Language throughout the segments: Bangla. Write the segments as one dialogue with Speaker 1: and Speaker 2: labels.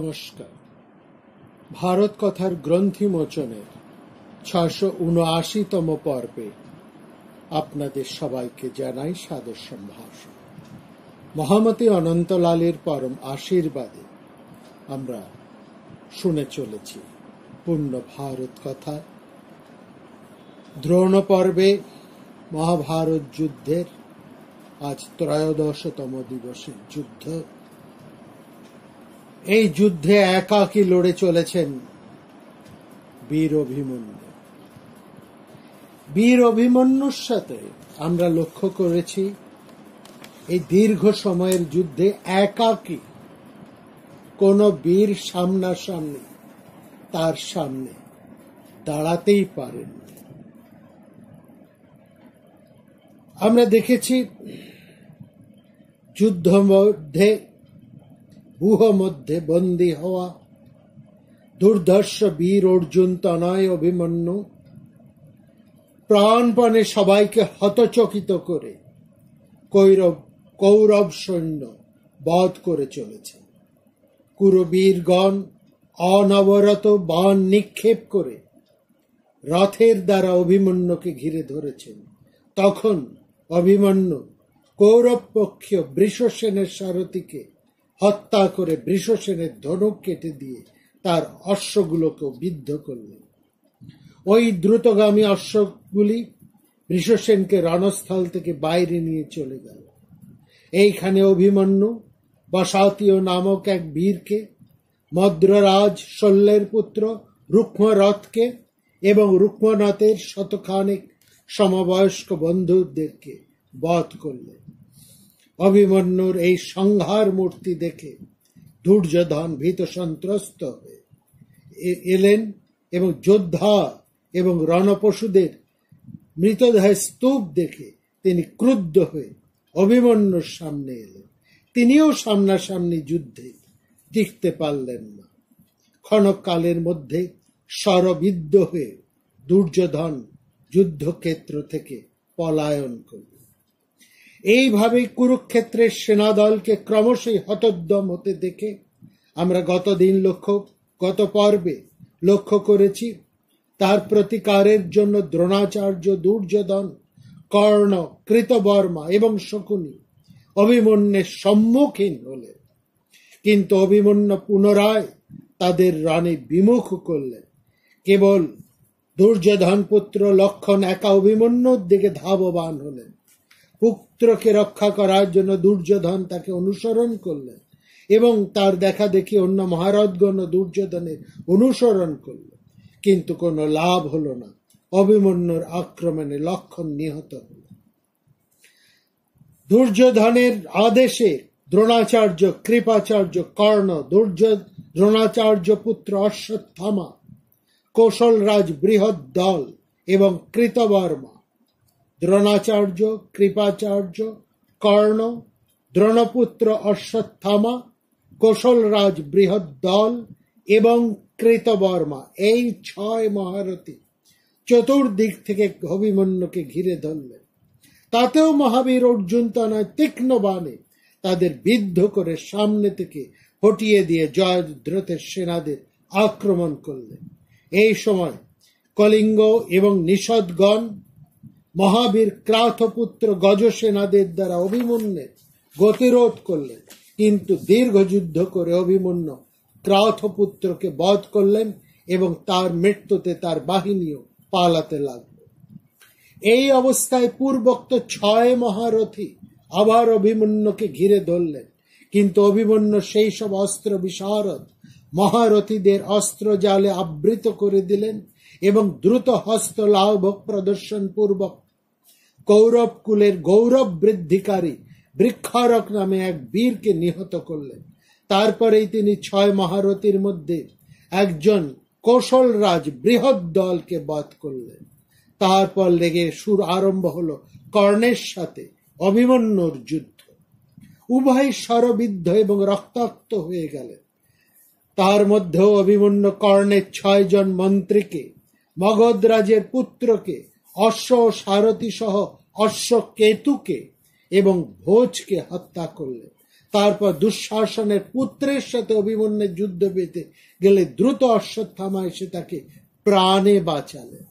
Speaker 1: নমস্কার। ভারত কথার গ্রন্থি মোচনের ৬৭৯তম পর্বে আপনাদের সবাইকে জানাই সাদর সম্ভাষণ। মহামতি অনন্তলালের পরম আশীর্বাদে আমরা শুনে চলেছি পূর্ণ ভারত কথা। দ্রোণ পর্বে মহাভারত যুদ্ধের আজ ১৩তম দিবসের যুদ্ধ। এই যুদ্ধে একাকী লড়ে চলেছেন বীর অভিমন্যু। বীর অভিমন্যুর সাথে আমরা লক্ষ্য করেছি এই দীর্ঘ সময়ের যুদ্ধে একাকী কোন বীর সামনাসামনি তার সামনে দাঁড়াতেই পারেন। আমরা দেখেছি যুদ্ধ মধ্যে ব্যূহ মধ্যে বন্দী হওয়া দুর্ধর্ষ বীর অর্জুন তনয় অভিমন্যু প্রাণপণে সবাইকে হতচকিত করে কৌরব সৈন্য বধ করে চলেছে। কুরবীরগণ অনবরত বাণ নিক্ষেপ করে রথের দ্বারা অভিমন্যুকে ঘিরে ধরেছেন। তখন অভিমন্যু কৌরব পক্ষীয় বৃষসেনের সারথীকে হত্যা করে বৃষসেনের ধনুক কেটে দিয়ে তার অশ্বগুলোকেও বিদ্ধ করলেন। ওই দ্রুতগামী অশ্বগুলি বৃষসেনকে রণস্থল থেকে বাইরে নিয়ে চলে গেল। এইখানে অভিমন্যু বসাতীয় নামক এক বীরকে, মদ্ররাজ শল্যের পুত্র রুক্মরথকে এবং রুক্মনাথের শতখানেক সমবয়স্ক বন্ধুদেরকে বধ করলেন। অভিমন্যুর এই সংহার মূর্তি দেখে দুর্যোধন ভীত সন্ত্রস্ত হয়ে এলেন এবং যোদ্ধা এবং রণপশুদের মৃতদেহ স্তূপ দেখে তিনি ক্রুদ্ধ হয়ে অভিমন্যুর সামনে এলেন। তিনিও সামনাসামনি যুদ্ধে টিকতে পারলেন না। ক্ষণকালের মধ্যে শরবিদ্ধ হয়ে দুর্যোধন যুদ্ধক্ষেত্র থেকে পলায়ন করলেন। এইভাবে কুরুক্ষেত্রের সেনাদলকে ক্রমশই হতোদ্যম হতে দেখে আমরা গত পর্বে লক্ষ্য করেছি তার প্রতিকারের জন্য দ্রোণাচার্য, দুর্যোধন, কর্ণ, কৃতবর্মা এবং শকুনি অভিমন্যুর সম্মুখীন হলেন। কিন্তু অভিমন্যু পুনরায় তাদের রণে বিমুখ করলেন। কেবল দুর্যোধন পুত্র লক্ষণ একা অভিমন্যুর দিকে ধাবমান হলেন। পুত্রকে রক্ষা করার জন্য দুর্যোধন তাকে অনুসরণ করলেন এবং তার দেখা দেখি অন্য মহারথগণ দুর্যোধনের অনুসরণ করলেন, কিন্তু কোনো লাভ হল না। অভিমন্যুর আক্রমণে লক্ষণ নিহত হল। দুর্যোধনের আদেশে দ্রোণাচার্য, কৃপাচার্য, কর্ণ, দ্রোণাচার্য পুত্র অশ্বত্থামা, কৌশলরাজ বৃহৎ দল এবং কৃতবর্মা, দ্রোণাচার্য, কৃপাচার্য, কর্ণ, দ্রোণপুত্র অশ্বত্থামা, কৌশলরাজ বৃহৎ দল এবং কৃতবর্মা, এই ৬ মহারথী চতুর্দিক থেকে অভিমন্যুকে ঘিরে ধরলেন। তাতেও মহাবীর অর্জুন তনয় তীক্ষ্ণ বাণে তাদের বিদ্ধ করে সামনে থেকে হটিয়ে দিয়ে জয়দ্রথের সেনাদের আক্রমণ করলেন। এই সময় কলিঙ্গ এবং নিষদগণ মহাবীর ক্রাথপুত্র গজসেনাদের দ্বারা অভিমন্যুর গতিরোধ করলেন, কিন্তু দীর্ঘ যুদ্ধ করে অভিমন্যু ক্রাথপুত্রকে বধ করলেন এবং তার মৃত্যুতে তার বাহিনীও পালাতে লাগল। এই অবস্থায় পূর্বোক্ত ৬ মহারথী আবার অভিমন্যুকে ঘিরে ধরলেন, কিন্তু অভিমন্যু সেই সব অস্ত্র বিশারদ মহারথীদের অস্ত্র জালে আবৃত করে দিলেন এবং দ্রুত হস্ত লাভ প্রদর্শন পূর্বক কৌরব কুলের গৌরব বৃদ্ধিকারী বৃক্ষারক নামে এক বীরকে নিহত করলেন। তারপরেই তিনি ৬ মহারথীর মধ্যে একজন কৌশলরাজ বৃহৎ দলকে বধ করলেন। তারপর লেগে সুর আরম্ভ হল কর্ণের সাথে অভিমন্যুর যুদ্ধ। উভয় শরবিদ্ধ এবং রক্তাক্ত হয়ে গেলেন। তার মধ্যেও অভিমন্যু কর্ণের ৬ জন মন্ত্রীকে, মগধরাজের পুত্রকে, অশ্ব সারথী সহ অশ্বকেতুকে এবং ভোজকে হত্যা করলেন। তারপর দুঃশাসনের পুত্রের সাথে অভিমন্যুর যুদ্ধ পেতে গেলে দ্রুত অশ্বত্থামা এসে তাকে প্রাণে বাঁচালেন।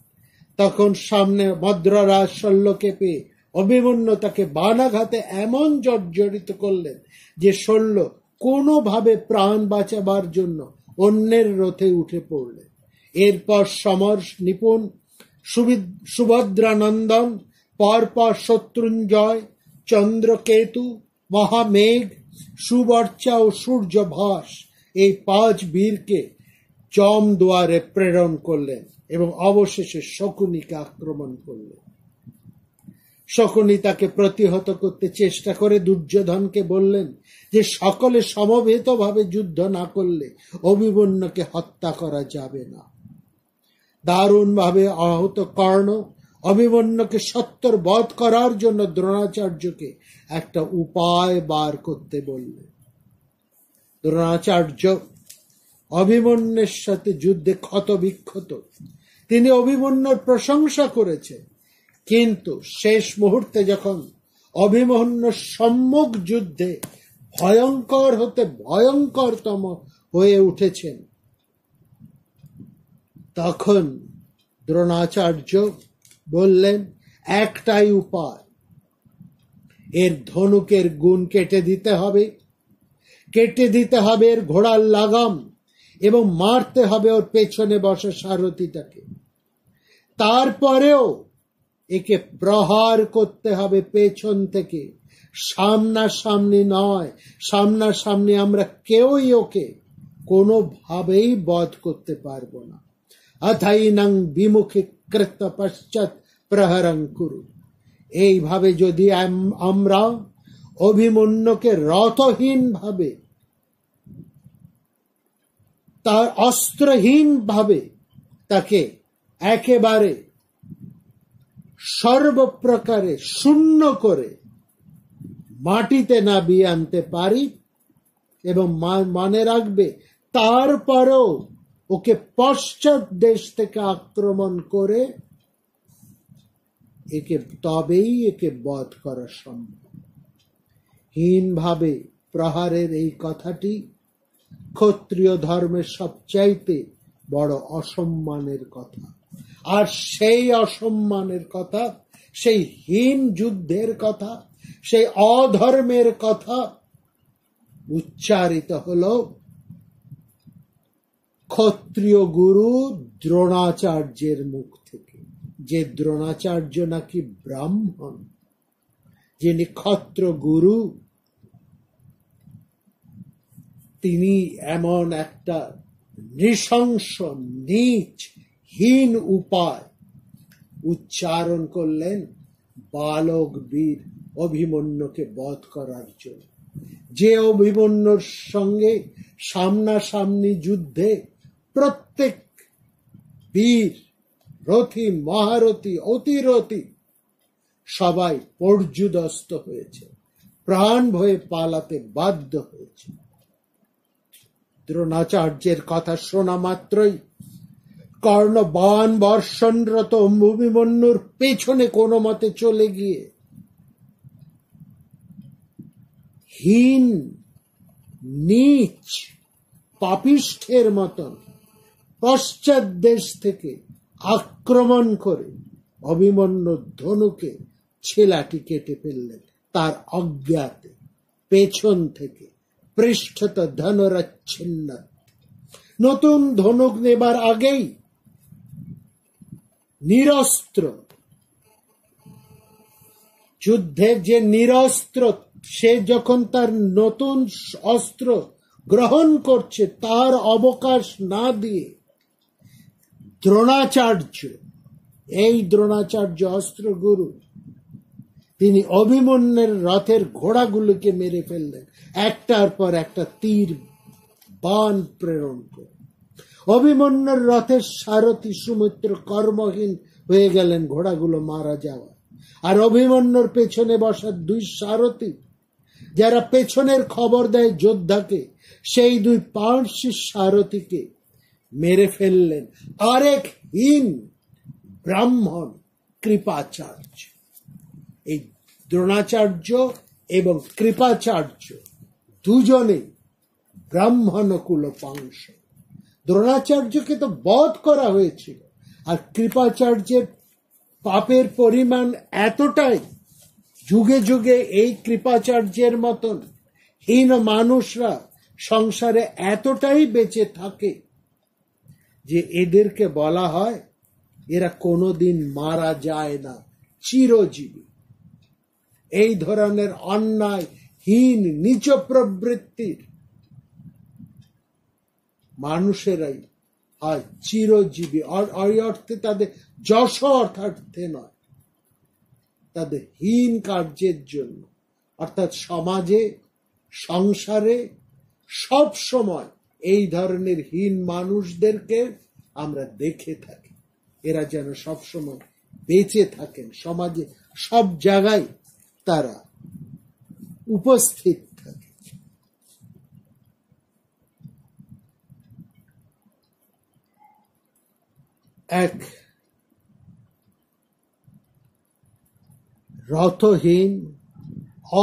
Speaker 1: তখন সামনে মদ্ররাজ শল্যকে পেয়ে অভিমন্যু তাকে বানাঘাতে এমন জর্জরিত করলেন যে শল্য কোনোভাবে প্রাণ বাঁচাবার জন্য অন্যের রথে উঠে পড়লেন। এরপর সমর নিপুণ সুভদ্রানন্দন, পরপর শত্রুঞ্জয়, চন্দ্রকেতু, মহামেঘ, সুবর্চা ও সূর্যভাস এই 5 বীরকে জমদুয়ারে প্রেরণ করলেন এবং অবশেষে শকুনিকে আক্রমণ করলেন। শকুনি তাকে প্রতিহত করতে চেষ্টা করে দুর্যোধনকে বললেন যে সকলে সমবেতভাবে যুদ্ধ না করলে অভিমন্যুকে হত্যা করা যাবে না। দারুণভাবে আহত কর্ণ অভিমন্যুকে সত্বর বধ করার জন্য দ্রোণাচার্যকে একটা উপায় বার করতে বললেন। দ্রোণাচার্য অভিমন্যুর সাথে যুদ্ধে ক্ষতবিক্ষত। তিনি অভিমন্যুর প্রশংসা করেছেন, কিন্তু শেষ মুহূর্তে যখন অভিমন্যু সম্মুখ যুদ্ধে ভয়ঙ্কর হতে ভয়ঙ্করতম হয়ে উঠেছেন, তখন দ্রোণাচার্য বললেন একটাই উপায়, এর ধনুকের গুণ কেটে দিতে হবে এর ঘোড়ার লাগাম এবং মারতে হবে ওর পেছনে বসা সারথিটাকে। তারপরেও একে প্রহার করতে হবে পেছন থেকে, সামনাসামনি নয়। সামনাসামনি আমরা কেউই ওকে কোনোভাবেই বধ করতে পারবো না। অথাইনং বিমুখে কৃত পশ্চাৎ প্রহরং কুরু। এইভাবে যদি আমরা অভিমন্যুকে রথহীন ভাবে, তার অস্ত্রহীন ভাবে তাকে একেবারে সর্বপ্রকারে শূন্য করে মাটিতে নামিয়ে আনতে পারি, এবং মনে রাখবে তারপরেও ওকে পশ্চাৎ দেশ থেকে আক্রমণ করে তবেই একে বধ করা সম্ভব। হীনভাবে প্রহারের এই কথাটি ক্ষত্রিয় ধর্মের সবচাইতে বড় অসম্মানের কথা। আর সেই অসম্মানের কথা, সেই হীন যুদ্ধের কথা, সেই অধর্মের কথা উচ্চারিত হল ক্ষত্রিয় গুরু দ্রোণাচার্যের মুখ থেকে। যে দ্রোণাচার্য নাকি ব্রাহ্মণ, যিনি ক্ষত্র গুরু, তিনি এমন একটা নৃশংস নীচ হীন উপায় উচ্চারণ করলেন বালক বীর অভিমন্যুকে বধ করার জন্য। যে অভিমন্যুর সঙ্গে সামনাসামনি যুদ্ধে প্রত্যেক বীর, রথী, মহারথী, অতিরথী সবাই পর্যুদস্ত হয়েছে, প্রাণ ভয়ে পালাতে বাধ্য হয়েছে। দ্রোণাচার্যের কথা শোনা মাত্রই কর্ণ বাণ বর্ষণরত অভিমন্যুর পেছনে কোনো মতে চলে গিয়ে হীন নীচ পাপিষ্ঠের মতন পশ্চাৎ দেশ থেকে আক্রমণ করে অভিমন্যুর ধনুকে ছেলাটি কেটে ফেললেন তার অজ্ঞাতে, পেছন থেকে, পৃষ্ঠত ধনুরাচ্ছিন্ন। নতুন ধনুক নেবার আগেই নিরস্ত্র, যুদ্ধের যে নিরস্ত্র, সে যখন তার নতুন অস্ত্র গ্রহণ করছে তার অবকাশ না দিয়ে দ্রোণাচার্য, এই দ্রোণাচার্য অস্ত্রগুরু, তিনি অভিমন্যুর রথের ঘোড়াগুলোকে মেরে ফেললেন একটার পর একটা তীর বাণ প্রেরণ করে। অভিমন্যুর রথের সারথি সুমিত্র কর্মহীন হয়ে গেলেন ঘোড়াগুলো মারা যাওয়া। আর অভিমন্যুর পেছনে বসা 2 সারথি, যারা পেছনের খবর দেয় যোদ্ধাকে, সেই 2 পার্শ্ব সারথিকে মেরে ফেললেন আরেক হীন ব্রাহ্মণ কৃপাচার্য। এই দ্রোণাচার্য এবং কৃপাচার্য দুজনে ব্রাহ্মণকুল পাংশ। দ্রোণাচার্যকে তো বধ করা হয়েছিল, আর কৃপাচার্যের পাপের পরিমাণ এতটাই, যুগে যুগে এই কৃপাচার্যের মতন হীন মানুষরা সংসারে এতটাই বেঁচে থাকে যে এদেরকে বলা হয় এরা কোনোদিন মারা যায় না, চিরজীবী। এই ধরনের অন্যায় হীন নীচ প্রবৃত্তির মানুষেরাই হয় চিরজীবী। ওই অর্থে তাদের যশ অর্থার্থে নয়, তাদের হীন কার্যের জন্য, অর্থাৎ সমাজে সংসারে সব সময় এই ধরনের হীন মানুষদেরকে আমরা দেখে থাকি। এরা যেন সব সময় বেঁচে থাকেন, সমাজে সব জায়গায় তারা উপস্থিত থাকে। এক রথহীন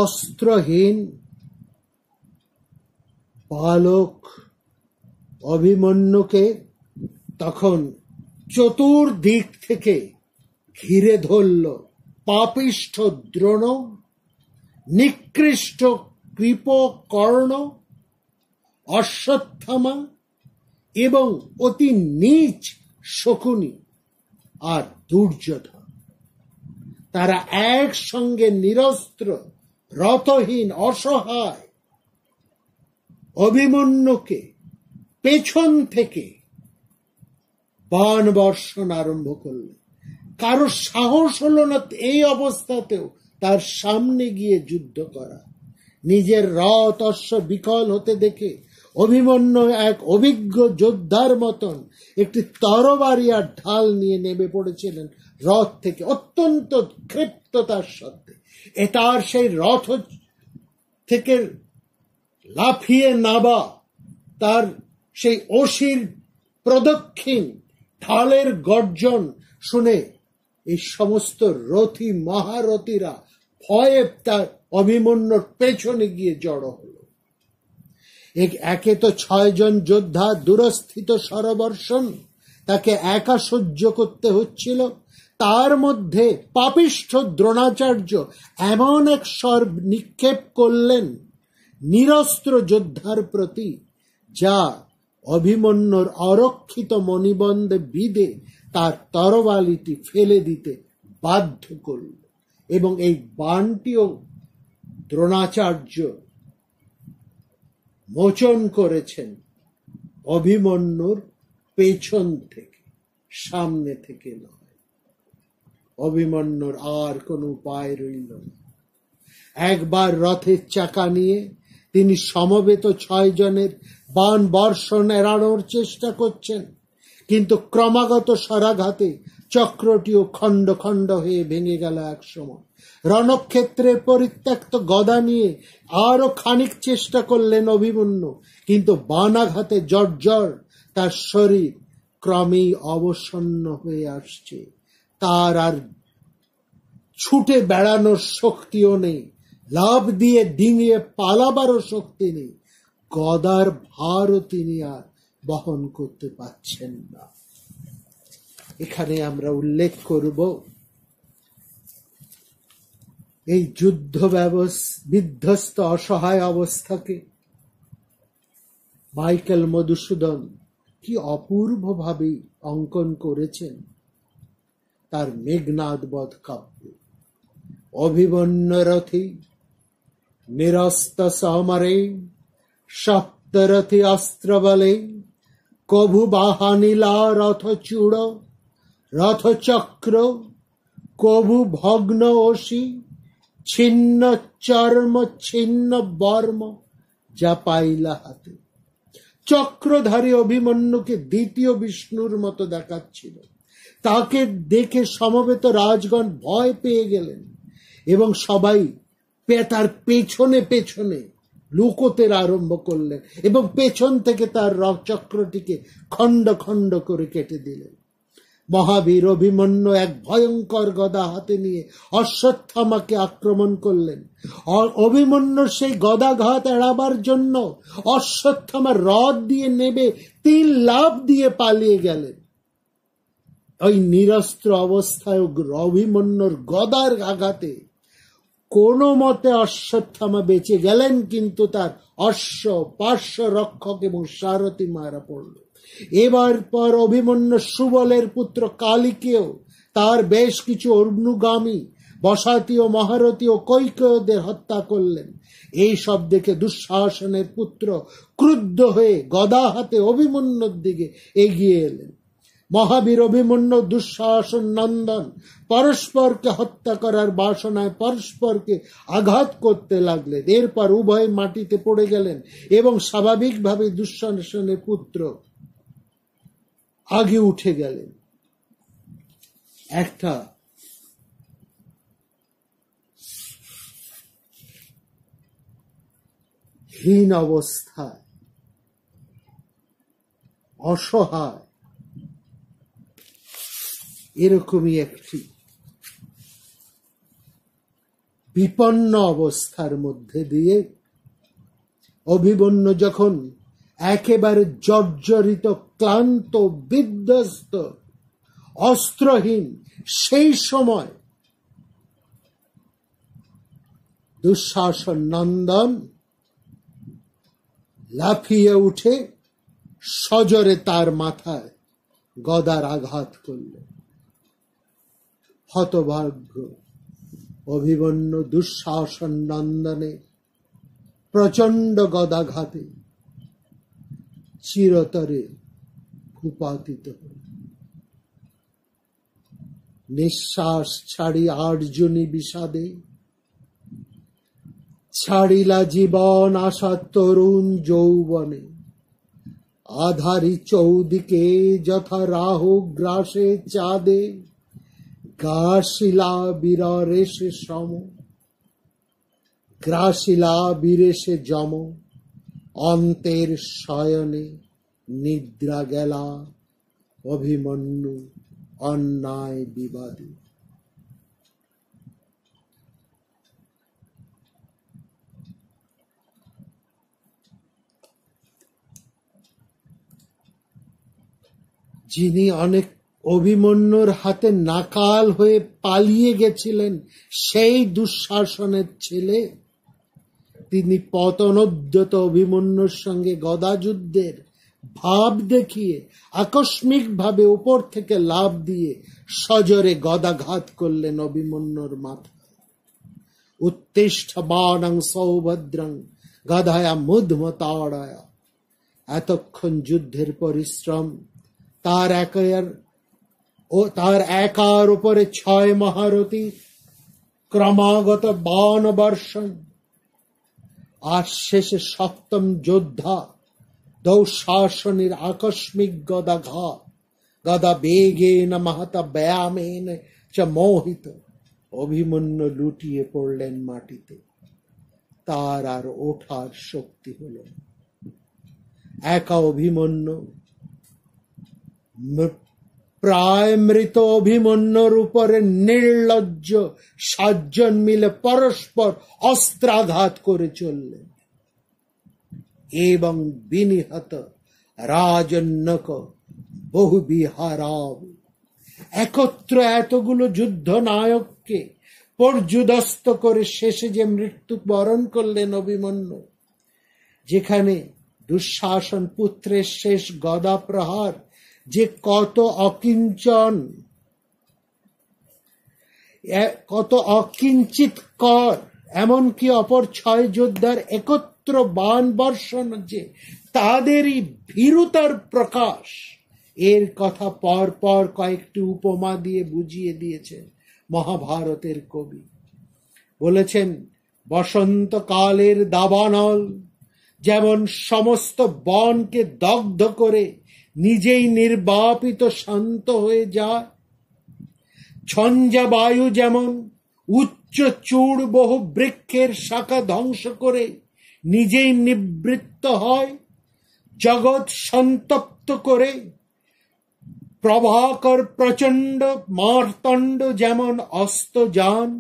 Speaker 1: অস্ত্রহীন বালক অভিমন্যুকে তখন চতুর্দিক থেকে ঘিরে ধরল পাপিষ্ঠ দ্রোণ, নিকৃষ্ট কৃপকর্ণ, অশ্বত্থামা এবং অতি নীচ শকুনি আর দুর্যোধন। তারা একসঙ্গে নিরস্ত্র রথহীন অসহায় অভিমন্যুকে পেছন থেকে বাণ বর্ষণ আরম্ভ করলেন। কারো সাহস হলো না এই অবস্থাতেও তার সামনে গিয়ে যুদ্ধ করা। নিজের রথ অশ্ব বিকল হতে দেখে অভিমন্যু এক অভিজ্ঞ যোদ্ধার মতন একটি তরবারি আর ঢাল নিয়ে নেমে পড়েছিলেন রথ থেকে, অত্যন্ত ক্ষিপ্ততার সাথে। এটার সেই রথ থেকে লাফিয়ে নাবা, তার সেই অসির প্রদক্ষিণ ঢালের গর্জন শুনে এই সমস্ত রথী মহারথীরা ভয়ে তার অভিমন্যুর পেছনে গিয়ে জড়ো হল। একে তো 6 জন যোদ্ধা দূরস্থিত সরবর্ষণ, তাকে একা সহ্য করতে হচ্ছিল। তার মধ্যে পাপিষ্ঠ দ্রোণাচার্য এমন এক স্বর নিক্ষেপ করলেন নিরস্ত্র যোদ্ধার প্রতি, যা অভিমন্যুর অরক্ষিত মণিবন্ধে বিঁধে তার তরবারিটি ফেলে দিতে বাধ্য করল। এবং এই বাণটিও দ্রোণাচার্য মোচন করেছেন অভিমন্যুর পেছন থেকে, সামনে থেকে নয়। অভিমন্যুর আর কোনো উপায় রইল না। একবার রথের চাকা নিয়ে তিনি সমবেত 6 জনের বাণ বর্ষণ এড়ানোর চেষ্টা করছেন, কিন্তু ক্রমাগত সরাঘাতে চক্রটিও খণ্ড খণ্ড হয়ে ভেঙে গেল। এক সময় রণক্ষেত্রের পরিত্যক্ত গদা নিয়ে আরো খানিক চেষ্টা করলেন অভিমন্যু, কিন্তু বাণাঘাতে জর্জর তার শরীর ক্রমেই অবসন্ন হয়ে আসছে। তার আর ছুটে বেড়ানোর শক্তিও নেই, লাফ দিয়ে ডিঙিয়ে পালাবারও শক্তি নেই, গদার ভারও তিনি আর বহন করতে পারছেন না। এখানে আমরা উল্লেখ করব এই যুদ্ধ বিধ্বস্ত অসহায় অবস্থাকে মাইকেল মধুসূদন কি অপূর্বভাবে অঙ্কন করেছেন তার মেঘনাদ বধ কাব্যে। অভিমন্যুরথি নিরস্ত সমরে সপ্তরথি অস্ত্রবলে কভু বাহানিলা রথ চূড় রথচক্র কভু ভগ্ন অসি ছিন্ন চর্ম ছিন্ন বর্ম যা পাইলা হাতে। চক্রধারী অভিমন্যুকে দ্বিতীয় বিষ্ণুর মতো দেখাচ্ছিল। তাকে দেখে সমবেত রাজগণ ভয় পেয়ে গেলেন এবং সবাই তার পেছনে পেছনে লুকোতে আরম্ভ করলেন এবং পেছন থেকে তার চক্রটিকে খণ্ড খণ্ড করে কেটে দিলেন। মহাবীর অভিমন্যু এক ভয়ঙ্কর গদা হাতে নিয়ে অশ্বত্থামাকে আক্রমণ করলেন। অভিমন্যুর সেই গদাঘাত এড়াবার জন্য অশ্বত্থামা রথ দিয়ে নেবে 3 লাফ দিয়ে পালিয়ে গেলেন। ওই নিরস্ত্র অবস্থায় অভিমন্যুর গদার আঘাতে কোনো মতে অশ্বত্থামা বেঁচে গেলেন, কিন্তু তার অশ্ব, পার্শ্ব রক্ষক এবং সারথি মারা পড়ল। এবার পর অভিমন্যু সুবলের পুত্র কালীকেও তার বেশ কিছু অনুগামী বসাতি ও মহারথী ও কৈকেয়ীদের হত্যা করলেন। এই সব দেখে দুঃশাসনের পুত্র ক্রুদ্ধ হয়ে গদা হাতে অভিমন্যুর দিকে এগিয়ে এলেন। মহাবীর অভিমন্যু দুঃশাসন নন্দন পরস্পরকে হত্যা করার বাসনায় পরস্পরকে আঘাত করতে লাগলেন। এরপর উভয় মাটিতে পড়ে গেলেন এবং স্বাভাবিকভাবে দুঃশাসনের পুত্র আগে উঠে গেলেন। একটা হীন অবস্থায়, অসহায়, এরকমই একটি বিপন্ন অবস্থার মধ্যে দিয়ে অভিমন্যু যখন একেবারে জর্জরিত, ক্লান্ত, বিধ্বস্ত, অস্ত্রহীন, সেই সময় দুঃশাসন নন্দন লাফিয়ে উঠে সজোরে তার মাথায় গদার আঘাত করলেন। হতভাগ্য অভিমন্যু দুঃশাসন নন্দনে প্রচন্ড গদাঘাতে চিরতরে ভূপাতিত হল। নিঃশ্বাস ছাড়ি আর্জুনী বিষাদে, ছাড়িলা জীবন আশা তরুণ যৌবনে। আধারি চৌদিকে যথা রাহু গ্রাসে চাঁদে, গ্রাসিলা বীরেশে সম, গ্রাসিলা বীরেশে যম। অন্তের শয়নে নিদ্রা গেলা অভিমন্যু অন্যায় বিবাদী। যিনি অনেক অভিমন্যুর হাতে নাকাল হয়ে পালিয়ে গেছিলেন, সেই দুঃশাসনের ছেলে, তিনি পতনোদ্যত অভিমন্যুর সঙ্গে গদাযুদ্ধের ভাব দেখিয়ে আকস্মিকভাবে উপর থেকে লাফ দিয়ে সজোরে গদাঘাত করলেন অভিমন্যুর মাথায়। উত্তিষ্ঠ বাণং সৌভদ্রং গদায়া মুধমতাড়ায়া। এতক্ষণ যুদ্ধের পরিশ্রম, তার একার উপরে 6 মহারথী ক্রমাগত বাণ বর্ষণ, আর শেষে 7ম যোদ্ধা দুঃশাসনের আকস্মিক গদাঘাত। গদা বেগেন মহতা ব্যায়ামেন চ মোহিত। অভিমন্যু লুটিয়ে পড়লেন মাটিতে, তার আর ওঠার শক্তি হল না। একা অভিমন্যু, প্রায় মৃত অভিমন্যুর উপরে নির্লজ্জ 7 জন মিলে পরস্পর অস্ত্রাঘাত করে চললেন এবং বিনিহত রাজন্যক বহু বিহারাব। একত্র এতগুলো যুদ্ধ নায়ককে পর্যুদস্ত করে শেষে যে মৃত্যু বরণ করলেন অভিমন্যু, যেখানে দুঃশাসন পুত্রের শেষ গদা প্রহার যে কত অকিঞ্চন, কত অকিঞ্চিত কর, এমনকি অপর 6 যোদ্ধার একত্র বাণ বর্ষণ যে তাদেরই ভীরুতার প্রকাশ, এর কথা পর পর কয়েকটি উপমা দিয়ে বুঝিয়ে দিয়েছেন মহাভারতের কবি। বলেছেন, বসন্তকালের দাবানল যেমন সমস্ত বনকে দগ্ধ করে নিজেই নির্বাপিত শান্ত হয়ে যায়, ঝঞ্ঝা বায়ু যেমন উচ্চ চূড় বহু বৃক্ষের শাখা ধ্বংস করে নিজেই নিবৃত্ত হয়, জগৎ সন্তপ্ত করে প্রভাকর প্রচণ্ড মার্তণ্ড যেমন অস্ত যান,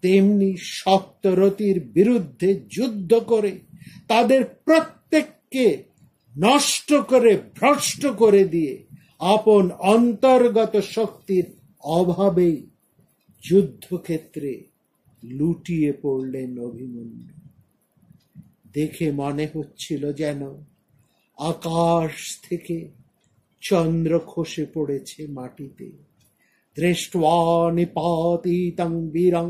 Speaker 1: তেমনি সপ্তরথীর বিরুদ্ধে যুদ্ধ করে তাদের প্রত্যেককে নষ্ট করে ভ্রষ্ট করে দিয়ে আপন অন্তর্গত শক্তির অভাবেই যুদ্ধক্ষেত্রে লুটিয়ে পড়লেন অভিমন্যু। দেখে মনে হচ্ছিল যেন আকাশ থেকে চন্দ্র খসে পড়েছে মাটিতে। দৃष्ट्वा নিপাতিতং বীরং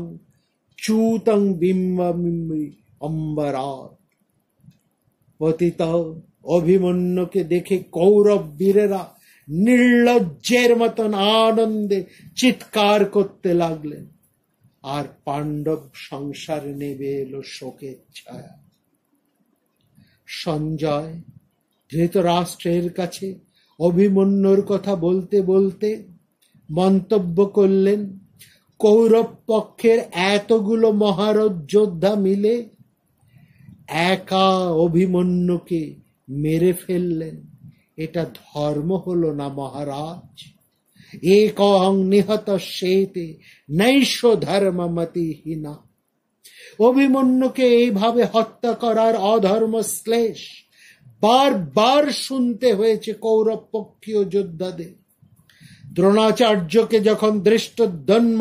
Speaker 1: চূতং বিম্বমিম্বি অম্বরাৎ। পতিত অভিমন্যুকে দেখে কৌরব বীরেরা নির্লজ্জের মতন আনন্দে চিৎকার করতে লাগলেন, আর পাণ্ডব সংসারে নেমে এলো শোকের ছায়া। সঞ্জয় ধৃতরাষ্ট্রের কাছে অভিমন্যুর কথা বলতে বলতে মন্তব্য করলেন, কৌরব পক্ষের এতগুলো মহারথ যোদ্ধা মিলে একা অভিমন্যুকে মেরে ফেললেন, এটা ধর্ম হলো না মহারাজ। একং নিহত শ্বেতে নৈষ ধর্মমতিহীনা। অভিমন্যুকে এইভাবে হত্যা করার অধর্ম শ্লেষ বারবার শুনতে হয়েছে কৌরব পক্ষীয় যোদ্ধাদের। দ্রোণাচার্যকে যখন ধৃষ্টদ্যম্ন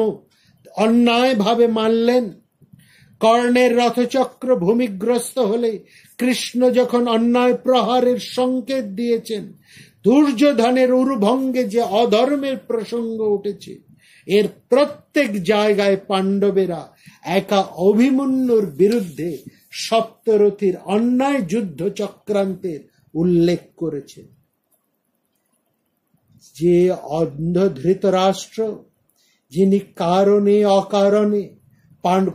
Speaker 1: অন্যায় ভাবে মানলেন, কর্ণের রথচক্র ভূমিগ্রস্ত হলে কৃষ্ণ যখন অন্যায় প্রহারের সংকেত দিয়েছেন, দুর্যোধনের উরুভঙ্গে যে অধর্মের প্রসঙ্গ উঠেছে, এর প্রত্যেক জায়গায় পাণ্ডবেরা একা অভিমন্যুর বিরুদ্ধে সপ্তরথীর অন্যায় যুদ্ধ চক্রান্তের উল্লেখ করেছে। যে অন্ধ ধৃতরাষ্ট্র, যিনি কারণে অকারণে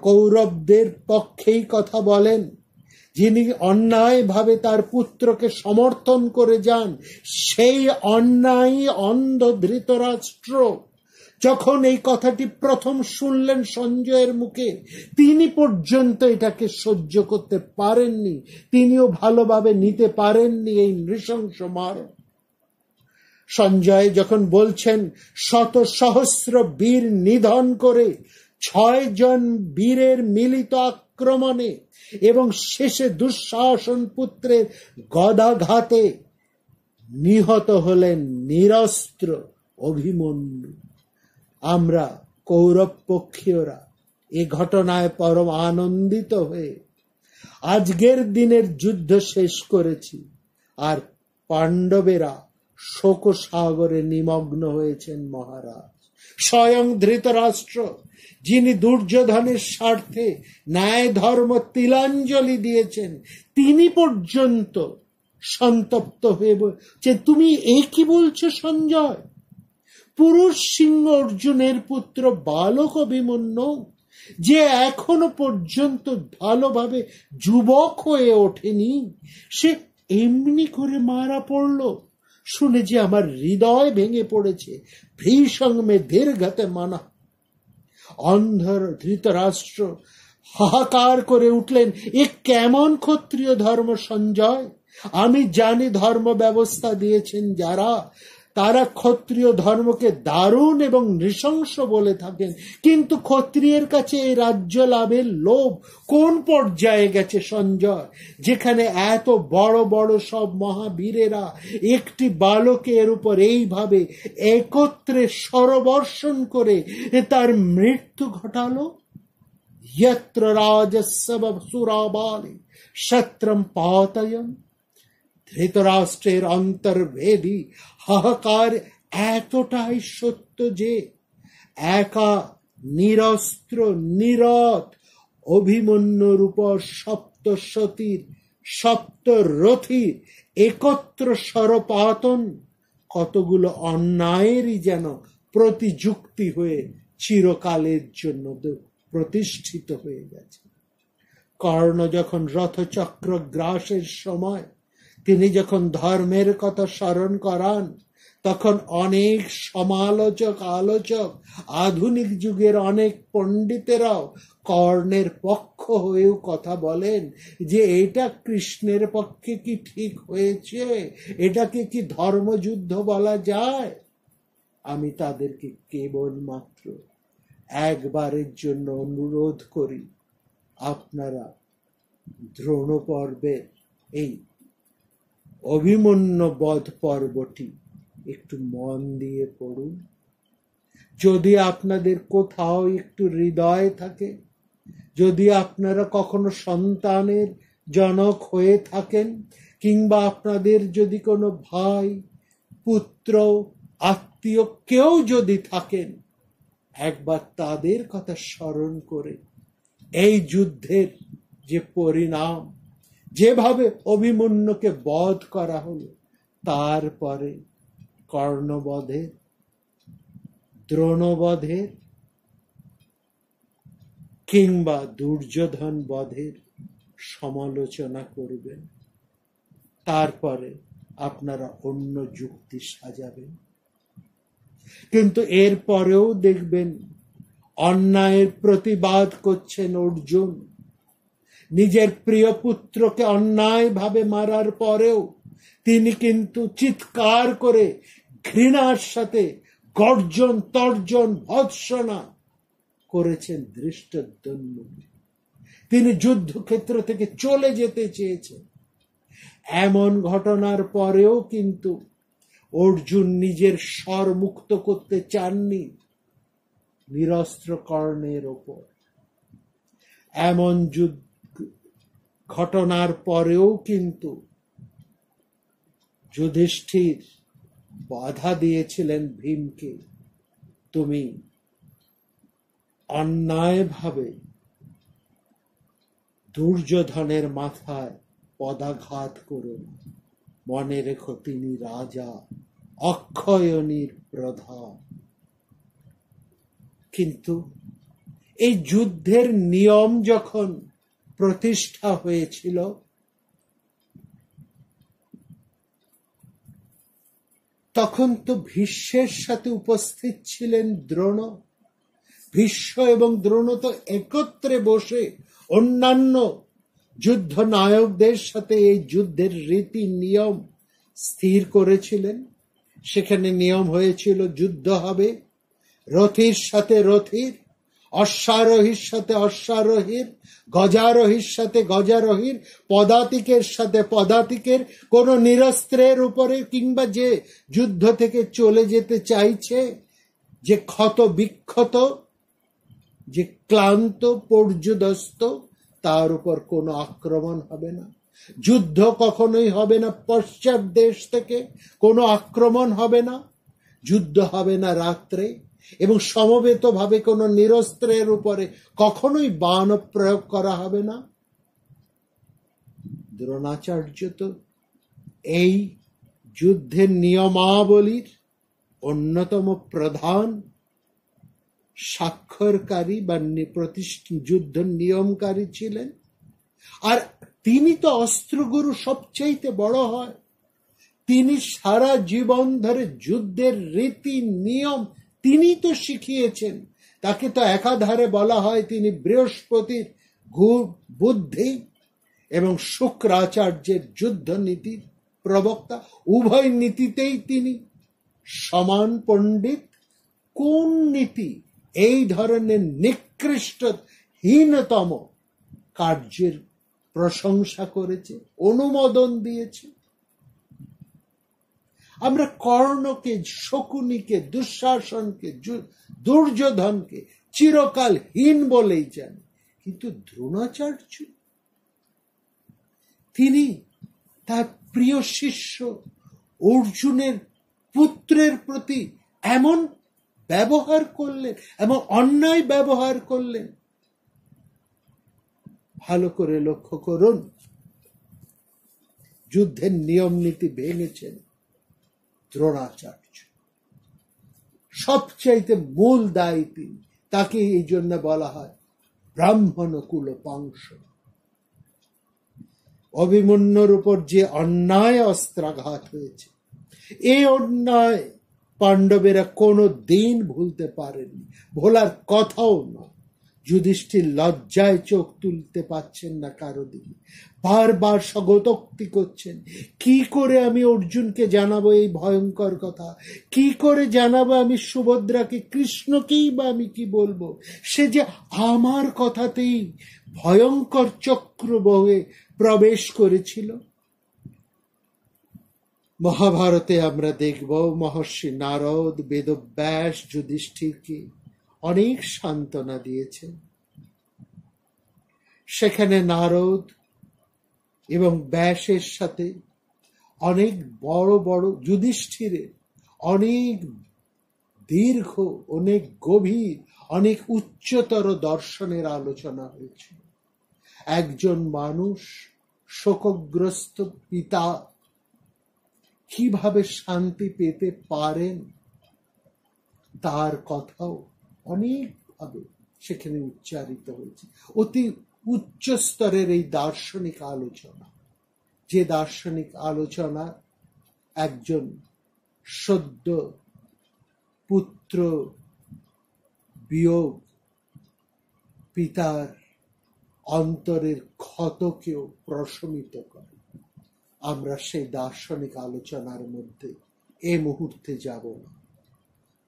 Speaker 1: কৌরবদের পক্ষেই কথা বলেন, যিনি অন্যায় ভাবে তার পুত্রকে সমর্থন করে যান, সেই অন্যায় অন্ধ ধৃতরাষ্ট্র যখন এই কথাটি প্রথম শুনলেন সঞ্জয়ের মুখে, তিনি পর্যন্ত এটাকে সহ্য করতে পারেননি, তিনিও ভালোভাবে নিতে পারেননি এই নৃশংস মারণ। সঞ্জয় যখন বলছেন শত সহস্র বীর নিধন করে 6 জন বীরের মিলিত আক্রমণে এবং শেষে দুঃশাসন পুত্রের গদাঘাতে নিহত হলেন নিরস্ত্র অভিমন্যু, আমরা কৌরব পক্ষীয়রা এ ঘটনায় পরম আনন্দিত হয়ে আজকের দিনের যুদ্ধ শেষ করেছি, আর পাণ্ডবেরা শোক সাগরে নিমগ্ন হয়েছেন মহারাজ। স্বয়ং ধৃতরাষ্ট্র, যিনি দুর্যোধনের স্বার্থে ন্যায় ধর্ম তিলাঞ্জলি দিয়েছেন, তিনি পর্যন্ত সন্তপ্ত হয়ে বলছে, তুমি এই কি বলছো সঞ্জয়? পুরুষ সিংহ অর্জুনের পুত্র বালক অভিমন্যু, যে এখনো পর্যন্ত ভালোভাবে যুবক হয়ে ওঠেনি, সে এমনি করে মারা পড়ল শুনে যে আমার হৃদয় ভেঙে পড়েছে। ভীষণ মে দীর্ঘতে মানা। অন্ধর ধৃতরাষ্ট্র হাহাকার করে উঠলেন, এ কেমন ক্ষত্রিয় ধর্ম সঞ্জয়? আমি জানি ধর্ম ব্যবস্থা দিয়েছেন যারা, তারা ক্ষত্রিয় ধর্মকে দারুণ এবং নৃশংস বলে থাকেন, কিন্তু ক্ষত্রিয়ের কাছে এই রাজ্য লাভের লোভ কোন পর্যায়ে গেছে সঞ্জয়, যেখানে এত বড় বড় সব মহাবীরেরা একটি বালকের উপর এইভাবে একত্রে সরবর্ষণ করে তার মৃত্যু ঘটালো। यत्र राजस्व सुराबाले शत्रम पातयम। ধৃতরাষ্ট্রের অন্তর্ভেদী হাহাকার এতটাই সত্য যে একা নিরস্ত্র নিরত অভিমন্যুর উপর সপ্তশতীর সপ্তরথীর একত্র সরপাতন কতগুলো অন্যায়েরই যেন প্রতিযুক্তি হয়ে চিরকালের জন্য প্রতিষ্ঠিত হয়ে গেছে। কর্ণ যখন রথচক্র গ্রাসের সময় তিনি যখন ধর্মের কথা স্মরণ করান, তখন অনেক সমালোচক আলোচক, আধুনিক যুগের অনেক পণ্ডিতেরাও কর্ণের পক্ষ হয়েও কথা বলেন যে এটা কৃষ্ণের পক্ষে কি ঠিক হয়েছে, এটাকে কি ধর্মযুদ্ধ বলা যায়। আমি তাদেরকে কেবলমাত্র একবারের জন্য অনুরোধ করি, আপনারা দ্রোণ পর্বের এই অভিমন্যু বধ পর্বটি একটু মন দিয়ে পড়ুন। যদি আপনাদের কোথাও একটু হৃদয় থাকে, যদি আপনারা কখনো সন্তানের জনক হয়ে থাকেন, কিংবা আপনাদের যদি কোনো ভাই, পুত্র, আত্মীয় কেউ যদি থাকেন, একবার তাদের কথা স্মরণ করে এই যুদ্ধের যে পরিণাম, যেভাবে অভিমন্যুকে বধ করা হলো, তারপরে কর্ণবধের, দ্রোণবধের কিংবা দুর্যোধন বধের সমালোচনা করবেন। তারপরে আপনারা অন্য যুক্তি সাজাবেন। কিন্তু এর পরেও দেখবেন অন্যায়ের প্রতিবাদ করছেন অর্জুন। নিজের প্রিয় পুত্রকে অন্যায়ভাবে মারার পরেও তিনি কিন্তু চিৎকার করে ঘৃণার সাথে গর্জন, তর্জন, ভৎসনা করেছেন ধৃষ্টদ্যুম্ন। তিনি যুদ্ধক্ষেত্র থেকে চলে যেতে চেয়েছেন। এমন ঘটনার পরেও কিন্তু অর্জুন নিজের স্বর মুক্ত করতে চাননি নিরস্ত্র কর্ণের ওপর। এমন ঘটনার পরেও কিন্তু যুধিষ্ঠির বাধা দিয়েছিলেন ভীমকে, তুমি অন্যায়ভাবে দুর্যোধনের মাথায় পদাঘাত করো না, মনে রেখো তিনি রাজা, অক্ষয়ণীর প্রধান। কিন্তু এই যুদ্ধের নিয়ম যখন প্রতিষ্ঠা হয়েছিল, তখন তো ভীষ্মের সাথে উপস্থিত ছিলেন দ্রোণ। ভীষ্ম এবং দ্রোণ তো একত্রে বসে অন্যান্য যুদ্ধ নায়কদের সাথে এই যুদ্ধের রীতি নিয়ম স্থির করেছিলেন। সেখানে নিয়ম হয়েছিল যুদ্ধ হবে রথীর সাথে রথীর, অশ্বারোহীর সাথে অশ্বারোহীর, গজারোহীর সাথে গজারোহীর, পদাতিকের সাথে পদাতিকের। কোন নিরস্ত্রের উপরে কিংবা যে যুদ্ধ থেকে চলে যেতে চাইছে, যে ক্ষত বিক্ষত, যে ক্লান্ত পর্যুদস্ত, তার উপর কোনো আক্রমণ হবে না। যুদ্ধ কখনোই হবে না পশ্চাৎ দেশ থেকে, কোনো আক্রমণ হবে না। যুদ্ধ হবে না রাত্রে, এবং সমবেতভাবে কোনো নিরস্ত্রের উপরে কখনোই বাণ প্রয়োগ করা হবে না। দ্রোণাচার্য তো এই যুদ্ধের নিয়মাবলীর অন্যতম প্রধান স্বাক্ষরকারী বা যুদ্ধ নিয়মকারী ছিলেন। আর তিনি তো অস্ত্রগুরু সবচাইতে বড় হয়। তিনি সারা জীবন ধরে যুদ্ধের রীতি নিয়ম তিনি তো শিখিয়েছেন। তাকে তো একাধারে বলা হয় তিনি বৃহস্পতির বুদ্ধি এবং শুক্রাচার্যের যুদ্ধ নীতির প্রবক্তা। উভয় নীতিতেই তিনি সমান পণ্ডিত। কোন নীতি এই ধরনের নিকৃষ্ট হীনতম কার্যের প্রশংসা করেছে, অনুমোদন দিয়েছে? আমরা কর্ণকে, শকুনিকে, দুঃশাসনকে, দুর্যোধনকে চিরকাল হীন বলেই জানি, কিন্তু দ্রোণাচার্য তিনি তার প্রিয় শিষ্য অর্জুনের পুত্রের প্রতি এমন ব্যবহার করলেন, এমন অন্যায় ব্যবহার করলেন। ভালো করে লক্ষ্য করুন, যুদ্ধের নিয়ম নীতি ভেঙেছেন দ্রোণাচার্য। সবচাইতে মূল দায়ী তিনি। তাকে এই জন্য বলা হয় ব্রাহ্মণ কুল পাংশ। অভিমন্যুর উপর যে অন্যায় অস্ত্রাঘাত হয়েছে, এই অন্যায় পাণ্ডবেরা কোনো দিন ভুলতে পারেননি, ভোলার কথাও না। যুধিষ্ঠির লজ্জায় চোখ তুলতে পাচ্ছেন না কারো দিকে, বারবার স্বগতোক্তি করছেন, কি করে আমি অর্জুনকে জানাবো এই ভয়ঙ্কর কথা, কি করে জানাবো আমি সুভদ্রাকে, কৃষ্ণকেই বা আমি কি বলবো, সে যে আমার কথাতেই ভয়ঙ্কর চক্র বহে প্রবেশ করেছিল। মহাভারতে আমরা দেখব মহর্ষি নারদ বেদব্যাস যুধিষ্ঠিরকে অনেক সান্ত্বনা দিয়েছেন। সেখানে নারদ এবং ব্যাসের সাথে অনেক বড় বড় যুধিষ্ঠিরের অনেক দীর্ঘ, অনেক গভীর, অনেক উচ্চতর দর্শনের আলোচনা হয়েছে। একজন মানুষ শোকগ্রস্ত পিতা কিভাবে শান্তি পেতে পারেন তার কথাও অনেকভাবে সেখানে উচ্চারিত হয়েছে। অতি উচ্চ স্তরের এই দার্শনিক আলোচনা, যে দার্শনিক আলোচনা একজন সদ্য পুত্র বিয়োগ পিতার অন্তরের ক্ষতকেও প্রশমিত করে। আমরা সেই দার্শনিক আলোচনার মধ্যে এ মুহূর্তে যাব না,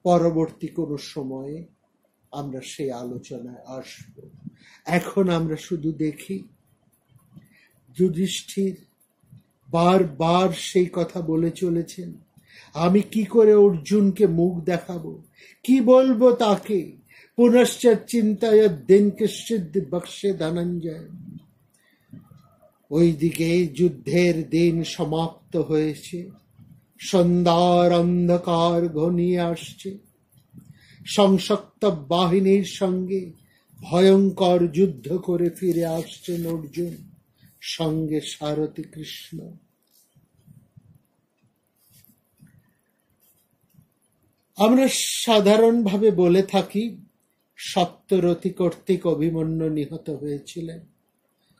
Speaker 1: পরবর্তী কোনো সময়ে আমরা সেই আলোচনায় আসব। এখন আমরা শুধু দেখি যুধিষ্ঠির বারবার সেই কথা বলে চলেছেন, আমি কি করে অর্জুনকে মুখ দেখাবো, কি বলবো তাকে। পুনশ্চ চিন্তায় দিনকে সিদ্ধ বক্ষে ধনঞ্জয়। ওইদিকে যুদ্ধের দিন সমাপ্ত হয়েছে, সন্ধ্যার অন্ধকার ঘনিয়ে আসছে। সংশক্ত বাহিনীর সঙ্গে ভয়ঙ্কর যুদ্ধ করে ফিরে আসছেন অর্জুন, সঙ্গে সারথী কৃষ্ণ। আমরা সাধারণভাবে বলে থাকি সপ্তরথী কর্তৃক অভিমন্যু নিহত হয়েছিলেন।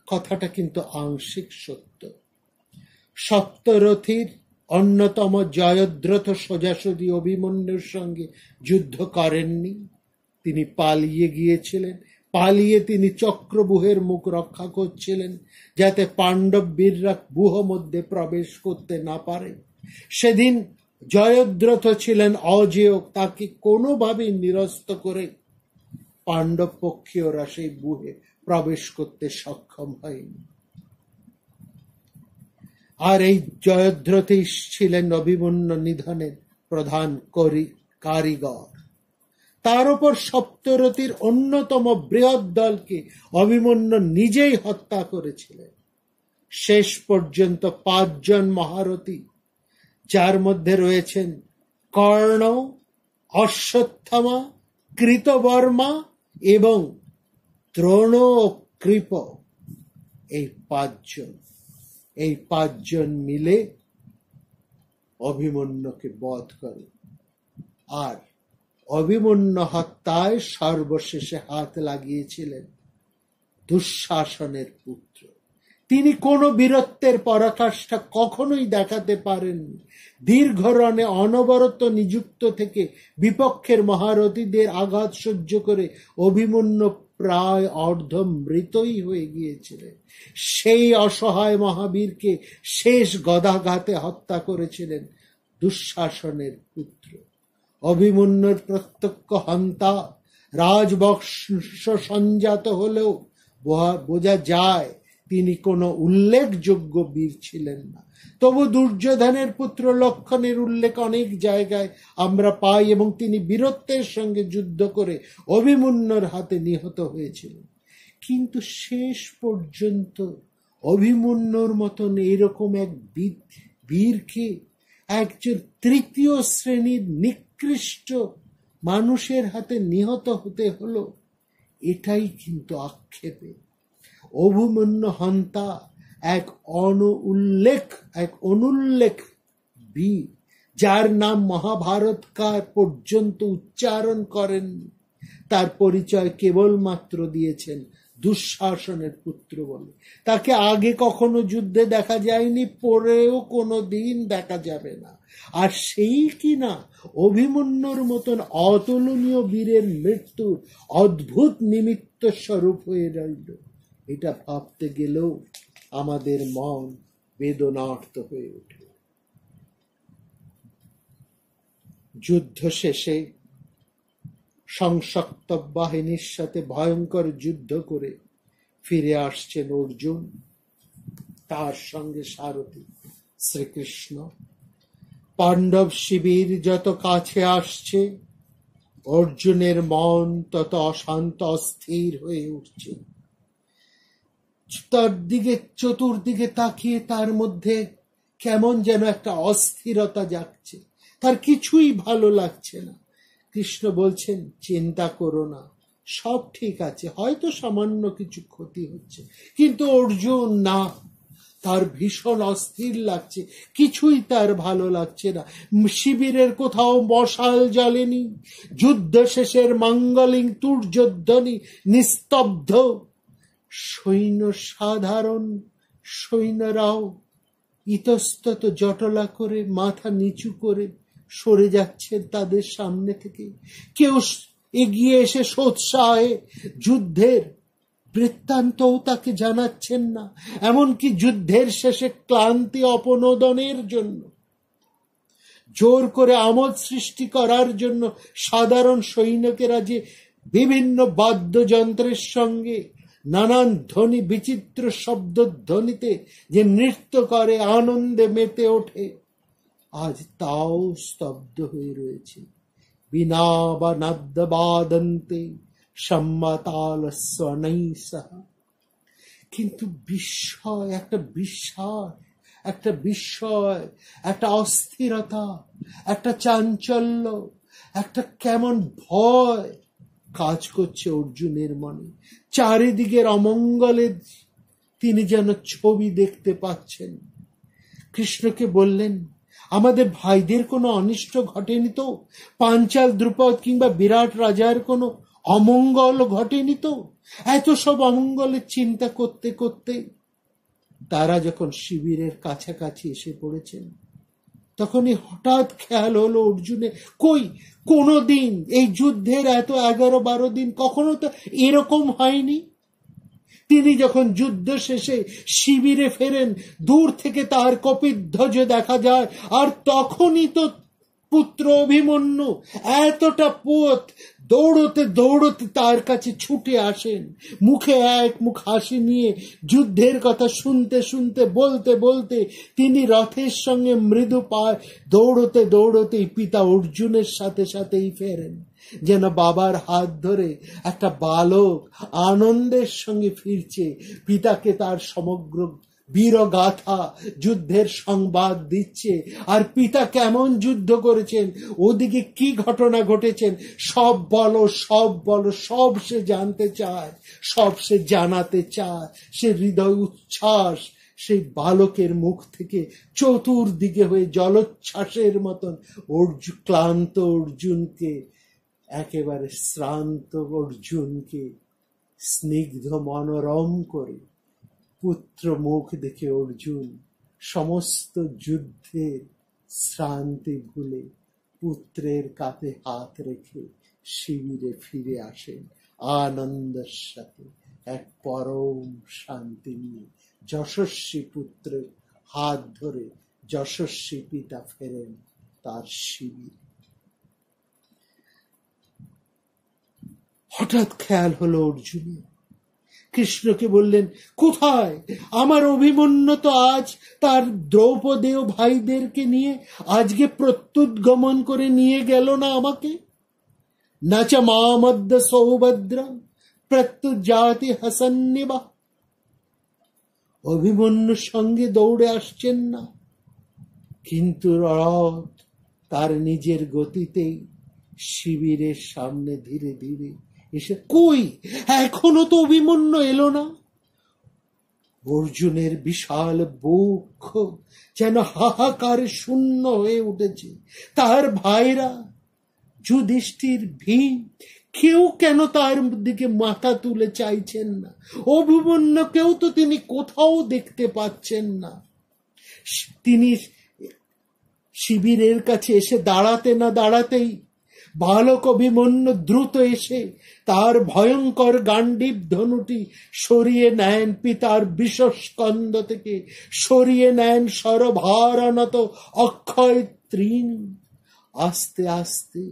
Speaker 1: কথাটা কিন্তু আংশিক সত্য। সপ্তরথীর অন্যতম জয়দ্রথ সোজাসুজি অভিমন্যুর সঙ্গে যুদ্ধ করেননি, তিনি পালিয়ে গিয়েছিলেন। পালিয়ে তিনি চক্রব্যূহের মুখ রক্ষা করছিলেন, যাতে পাণ্ডব বীররা ব্যূহ মধ্যে প্রবেশ করতে না পারে। সেদিন জয়দ্রথ ছিলেন অজেয়, তাকে কোনোভাবেই নিরস্ত করে পাণ্ডব পক্ষীয়রা সেই ব্যূহে প্রবেশ করতে সক্ষম হয়নি। আর এই জয়দ্রথই ছিলেন অভিমন্যু নিধনের প্রধান কারিগর। তার উপর সপ্তরথীর অন্যতম বৃহৎ দলকে অভিমন্যু নিজেই হত্যা করেছিলেন। শেষ পর্যন্ত 5 জন মহারথী, যার মধ্যে রয়েছেন কর্ণ, অশ্বত্থামা, কৃতবর্মা এবং দ্রোণ ও কৃপ, এই 5 জন মিলে অভিমন্যুকে বধ করে। আর অভিমন্যু হত্যায় সর্বশেষে হাত লাগিয়েছিলেন দুঃশাসনের পুত্র। তিনি কোনো বীরত্বের পরাকাষ্ঠা কখনোই দেখাতে পারেননি। দীর্ঘ রণে অনবরত নিযুক্ত থেকে বিপক্ষের মহারথীদের আঘাত সহ্য করে অভিমন্যু প্রায় অর্ধমৃতই হয়ে গিয়েছিলেন। সেই অসহায় মহাবীরকে শেষ গদাঘাতে হত্যা করেছিলেন দুঃশাসনের পুত্র। অভিমন্যুর প্রত্যক্ষ হন্তা রাজবংশ সঞ্জাত হলেও বোঝা যায় তিনি কোনো উল্লেখযোগ্য বীর ছিলেন না। তবু দুর্যোধনের পুত্র লক্ষণের উল্লেখ অনেক জায়গায় আমরা পাই, এবং তিনি বীরত্বের সঙ্গে যুদ্ধ করে অভিমন্যুর হাতে নিহত হয়েছিলেন। কিন্তু শেষ পর্যন্ত অভিমন্যুর মতন এরকম এক বীরকে একজন তৃতীয় শ্রেণীর নিকৃষ্ট মানুষের হাতে নিহত হতে হলো, এটাই কিন্তু আক্ষেপে। অভিমন্যু হন্তা এক অনুল্লেখ বীর, যার নাম মহাভারতকার পর্যন্ত উচ্চারণ করেননি। তার পরিচয় কেবলমাত্র দিয়েছেন দুঃশাসনের পুত্র বলে। তাকে আগে কখনো যুদ্ধে দেখা যায়নি, পরেও কোনো দিন দেখা যাবে না। আর সেই কিনা অভিমন্যুর মতন অতুলনীয় বীরের মৃত্যুর অদ্ভুত নিমিত্ত স্বরূপ হয়ে রইল। এটা ভাবতে গেলেও আমাদের মন বেদনার্ত হয়ে ওঠে। যুদ্ধ শেষে সংশক্ত বাহিনীর সাথে ভয়ঙ্কর যুদ্ধ করে ফিরে আসছেন অর্জুন, তার সঙ্গে সারথি শ্রীকৃষ্ণ। পাণ্ডব শিবির যত কাছে আসছে, অর্জুনের মন তত অশান্ত অস্থির হয়ে উঠছে। তার দিকে চতুর্দিকে তাকিয়ে তার মধ্যে কেমন যেন একটা অস্থিরতা জাগছে, তার কিছুই ভালো লাগছে না। কৃষ্ণ বলছেন, চিন্তা করো না, সব ঠিক আছে, হয়তো সামান্য কিছু ক্ষতি হচ্ছে। কিন্তু অর্জুন না, তার ভীষণ অস্থির লাগছে, কিছুই তার ভালো লাগছে না। শিবিরের কোথাও মশাল জ্বলেনি, যুদ্ধ শেষের মঙ্গলিং তুর্যধ্বনি নিস্তব্ধ। সাধারণ সৈন্যরাও ইতস্তত জটলা করে মাথা নিচু করে সরে যাচ্ছে তাদের সামনে থেকে। কেউ এগিয়ে এসে সোৎসাহে যুদ্ধের বৃত্তান্তও তাকে জানাচ্ছেন না, এমনকি যুদ্ধের শেষে ক্লান্তি অপনোদনের জন্য, জোর করে আমোদ সৃষ্টি করার জন্য সাধারণ সৈনিকেরা যে বিভিন্ন বাদ্যযন্ত্রের সঙ্গে নানান ধ্বনি, বিচিত্র শব্দ ধ্বনিতে যে নৃত্য করে, আনন্দে মেতে ওঠে, আজ তাও স্তব্ধ হয়ে রয়েছে। বিনা বা নাদ্য বাদন্তে সম্মতাল স্বনৈসহ। কিন্তু বিস্ময়, একটা বিশ্বাস, একটা বিস্ময়, একটা অস্থিরতা, একটা চাঞ্চল্য, একটা কেমন ভয় কাজ করছে অর্জুনের মনে। চারিদিকের অমঙ্গলের তিনি যেন ছবি দেখতে পাচ্ছেন। কৃষ্ণকে বললেন, আমাদের ভাইদের কোনো অনিষ্ট ঘটেনি তো? পাঞ্চাল, দ্রুপদ কিংবা বিরাট রাজার কোনো অমঙ্গল ঘটেনি তো? এত সব অমঙ্গলের চিন্তা করতে করতে তারা যখন শিবিরের কাছাকাছি এসে পড়েছেন, তখনই হঠাৎ খেয়াল হলো অর্জুনের, কই কোনোদিন এই যুদ্ধের এত 11-12 দিন কখনো তো এরকম হয়নি। তিনি যখন যুদ্ধ শেষে শিবিরে ফেরেন, দূর থেকে তার কপিধ্বজ দেখা যায়, আর তখনই তো পুত্র অভিমন্যু এতটা পথ দৌড়তে দৌড়তে তার কাছে ছুটে আসেন, মুখে এক মুখ হাসি নিয়ে যুদ্ধের কথা শুনতে শুনতে, বলতে বলতে তিনি রথের সঙ্গে মৃদু পায় দৌড়তে দৌড়তেই পিতা অর্জুনের সাথে সাথেই ফেরেন, যেন বাবার হাত ধরে একটা বালক আনন্দের সঙ্গে ফিরছে, পিতাকে তার সমগ্র বীরগাথা, যুদ্ধের সংবাদ দিচ্ছে। আর পিতা কেমন যুদ্ধ করেছেন, ওদিকে কি ঘটনা ঘটেছেন, সব বলো, সব বলো, সব সে জানতে চায়, সব সে জানাতে চায়। সে হৃদয় উচ্ছ্বাস সেই বালকের মুখ থেকে চতুর্দিকে হয়ে জলোচ্ছ্বাসের মতন ক্লান্ত অর্জুনকে, একেবারে শ্রান্ত অর্জুনকে স্নিগ্ধ মনোরম করে পুত্র মুখ দেখে অর্জুন সমস্ত যুদ্ধের শ্রান্তি ভুলে পুত্রের কাঁধে হাত রেখে শিবিরে ফিরে আসেন আনন্দের সাথে, এক পরম শান্তি নিয়ে। যশস্বী পুত্রের হাত ধরে যশস্বী পিতা ফেরেন তার শিবির। হঠাৎ খেয়াল হলো অর্জুনের, কৃষ্ণকে বললেন, কোথায় আমার অভিমন্যু? তো আজ তার দ্রৌপদেয় ভাইদেরকে নিয়ে আজকে প্রত্যুৎগমন করে নিয়ে গেল না আমাকে। নাচ মামদ্য সৌভদ্র প্রত্যুজাতি হাসন্নিবা। অভিমন্যুর সঙ্গে দৌড়ে আসছেন না, কিন্তু রথ তার নিজের গতিতেই শিবিরের সামনে ধীরে ধীরে এসে, কই এখনো তো অভিমন্যু এলো না। অর্জুনের বিশাল বুক যেন হাহাকারে শূন্য হয়ে উঠেছে। তার ভাইরা যুধিষ্ঠির, ভীম, কেউ কেন তার দিকে মাথা তুলে চাইছেন না। অভিমন্যুকেও তো তিনি কোথাও দেখতে পাচ্ছেন না। তিনি শিবিরের কাছে এসে দাঁড়াতে না দাঁড়াতেই বালক অভিমন্যু দ্রুত এসে তার ভয়ঙ্কর গান্ডীব ধনুটি সরিয়ে নেন পিতার বিষস্কন্ধ থেকে, সরিয়ে নেন সরভারানত অক্ষয় তৃণ। আস্তে আস্তে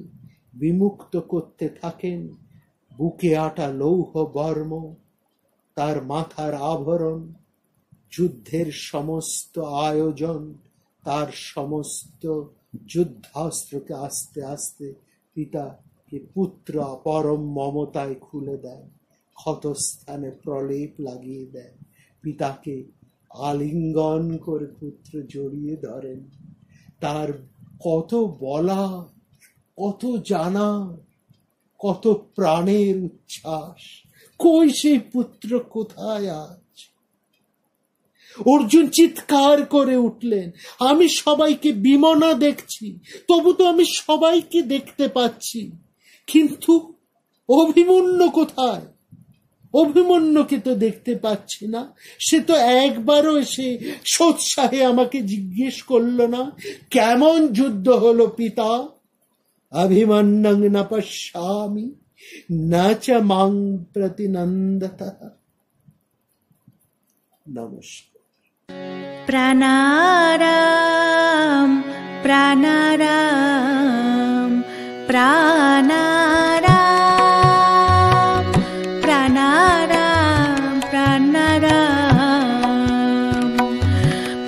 Speaker 1: বিমুক্ত করতে থাকেন বুকে আটা লৌহ বর্ম, তার মাথার আভরণ, যুদ্ধের সমস্ত আয়োজন, তার সমস্ত যুদ্ধাস্ত্রকে আস্তে আস্তে পিতাকে পুত্র পরম মমতায় খুলে দেন, ক্ষতস্থানে প্রলেপ লাগিয়ে দেন, পিতাকে আলিঙ্গন করে পুত্র জড়িয়ে ধরেন। তার কত বলা, কত জানা, কত প্রাণের উচ্ছ্বাস। কই সেই পুত্র, কোথায় আজ? অর্জুন চিৎকার করে উঠলেন, আমি সবাইকে বিমনা দেখছি, তবু তো আমি সবাইকে দেখতে পাচ্ছি, কিন্তু অভিমন্যু কোথায়? অভিমন্যুকে তো দেখতে পাচ্ছি না। সে তো একবারও এসে সোৎসাহে আমাকে জিজ্ঞেস করলো না, কেমন যুদ্ধ হলো পিতা? অভিমন্যং ন পশ্যামি না চ মাং প্রতিনন্দতঃ। নমস্কার।
Speaker 2: প্রাণারাম প্রাণারাম প্রাণারাম প্রাণারাম প্রাণারাম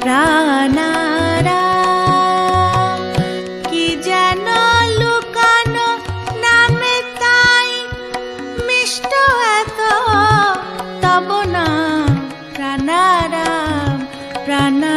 Speaker 2: প্রাণারাম। কি যেন লুকানো নামে তাই মিষ্ট এত তব নাম প্রাণারাম প্রাণারাম।